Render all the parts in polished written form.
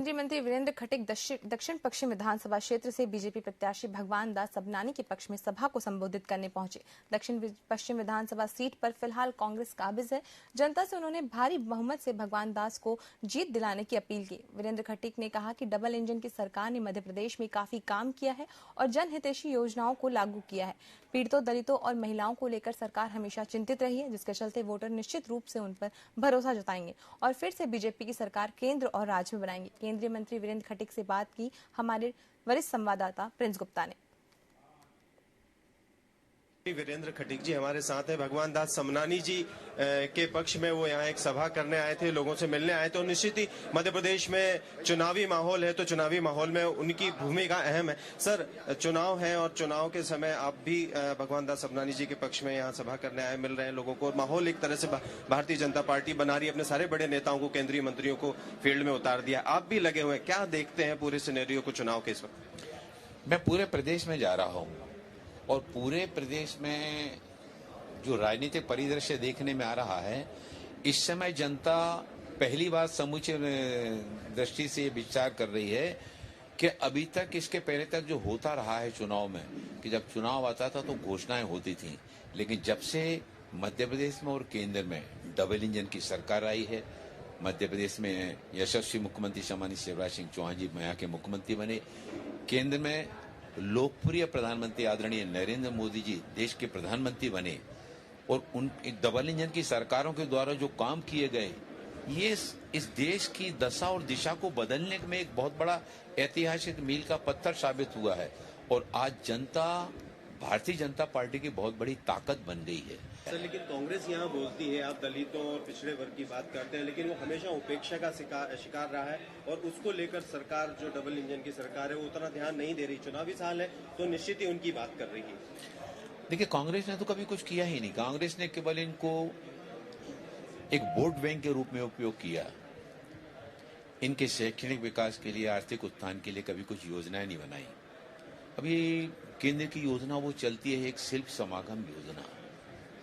केंद्रीय मंत्री वीरेंद्र खटीक दक्षिण पश्चिम विधानसभा क्षेत्र से बीजेपी प्रत्याशी भगवान दास सबनानी के पक्ष में सभा को संबोधित करने पहुंचे। दक्षिण पश्चिम विधानसभा सीट पर फिलहाल कांग्रेस काबिज है। जनता से उन्होंने भारी बहुमत से भगवान दास को जीत दिलाने की अपील की। वीरेंद्र खटीक ने कहा कि डबल इंजन की सरकार ने मध्य प्रदेश में काफी काम किया है और जनहितैषी योजनाओं को लागू किया है। पीड़ितों, दलितों और महिलाओं को लेकर सरकार हमेशा चिंतित रही है, जिसके चलते वोटर निश्चित रूप से उन पर भरोसा जताएंगे और फिर से बीजेपी की सरकार केंद्र और राज्य में बनाएंगे। केंद्रीय मंत्री वीरेंद्र खटीक से बात की हमारे वरिष्ठ संवाददाता प्रिंस गुप्ता ने। वीरेंद्र खटीक जी हमारे साथ हैं। भगवान दास समनानी जी के पक्ष में वो यहाँ एक सभा करने आए थे, लोगों से मिलने आए थे। और निश्चित ही मध्य प्रदेश में चुनावी माहौल है, तो चुनावी माहौल में उनकी भूमिका अहम है। सर, चुनाव है और चुनाव के समय आप भी भगवान दास समनानी जी के पक्ष में यहाँ सभा करने आए, मिल रहे हैं लोगों को, और माहौल एक तरह से भारतीय जनता पार्टी बना रही है, अपने सारे बड़े नेताओं को, केंद्रीय मंत्रियों को फील्ड में उतार दिया। आप भी लगे हुए हैं, क्या देखते हैं पूरे सिनेरियो को चुनाव के इस वक्त? मैं पूरे प्रदेश में जा रहा हूँ और पूरे प्रदेश में जो राजनीतिक परिदृश्य देखने में आ रहा है, इस समय जनता पहली बार समूचे दृष्टि से विचार कर रही है कि अभी तक, इसके पहले तक जो होता रहा है चुनाव में, कि जब चुनाव आता था तो घोषणाएं होती थी, लेकिन जब से मध्य प्रदेश में और केंद्र में डबल इंजन की सरकार आई है, मध्य प्रदेश में यशस्वी मुख्यमंत्री सम्मानित शिवराज सिंह चौहान जी यहाँ के मुख्यमंत्री बने, केंद्र में लोकप्रिय प्रधानमंत्री आदरणीय नरेंद्र मोदी जी देश के प्रधानमंत्री बने, और उन डबल इंजन की सरकारों के द्वारा जो काम किए गए, ये इस देश की दशा और दिशा को बदलने में एक बहुत बड़ा ऐतिहासिक मील का पत्थर साबित हुआ है। और आज जनता भारतीय जनता पार्टी की बहुत बड़ी ताकत बन गई है। सर, लेकिन कांग्रेस यहाँ बोलती है, आप दलितों और पिछड़े वर्ग की बात करते हैं, लेकिन वो हमेशा उपेक्षा का शिकार रहा है और उसको लेकर सरकार, जो डबल इंजन की सरकार है, वो उतना ध्यान नहीं दे रही। चुनावी साल है तो निश्चित ही उनकी बात कर रही है। देखिए, कांग्रेस ने तो कभी कुछ किया ही नहीं। कांग्रेस ने केवल इनको एक वोट बैंक के रूप में उपयोग किया। इनके शैक्षणिक विकास के लिए, आर्थिक उत्थान के लिए कभी कुछ योजनाएं नहीं बनाई। अभी केंद्र की योजना वो चलती है, एक शिल्प समागम योजना,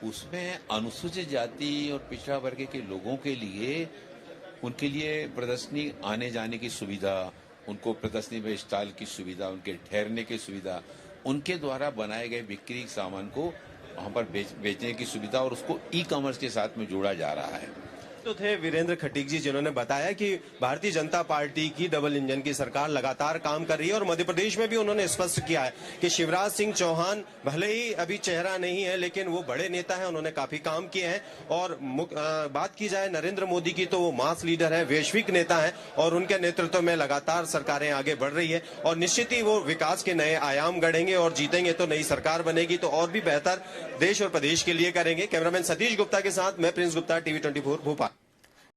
उसमें अनुसूचित जाति और पिछड़ा वर्ग के लोगों के लिए, उनके लिए प्रदर्शनी आने जाने की सुविधा, उनको प्रदर्शनी में स्टॉल की सुविधा, उनके ठहरने की सुविधा, उनके द्वारा बनाए गए बिक्री सामान को वहां पर बेचने की सुविधा, और उसको ई कॉमर्स के साथ में जोड़ा जा रहा है। तो थे वीरेंद्र खटीक जी, जिन्होंने बताया कि भारतीय जनता पार्टी की डबल इंजन की सरकार लगातार काम कर रही है। और मध्य प्रदेश में भी उन्होंने स्पष्ट किया है कि शिवराज सिंह चौहान भले ही अभी चेहरा नहीं है, लेकिन वो बड़े नेता हैं, उन्होंने काफी काम किए हैं। और बात की जाए नरेंद्र मोदी की, तो वो मास लीडर है, वैश्विक नेता है, और उनके नेतृत्व में लगातार सरकारें आगे बढ़ रही है। और निश्चित ही वो विकास के नए आयाम गढ़ेंगे, और जीतेंगे तो नई सरकार बनेगी तो और भी बेहतर देश और प्रदेश के लिए करेंगे। कैमरामैन सतीश गुप्ता के साथ मैं प्रिंस गुप्ता, TV 24 भोपाल।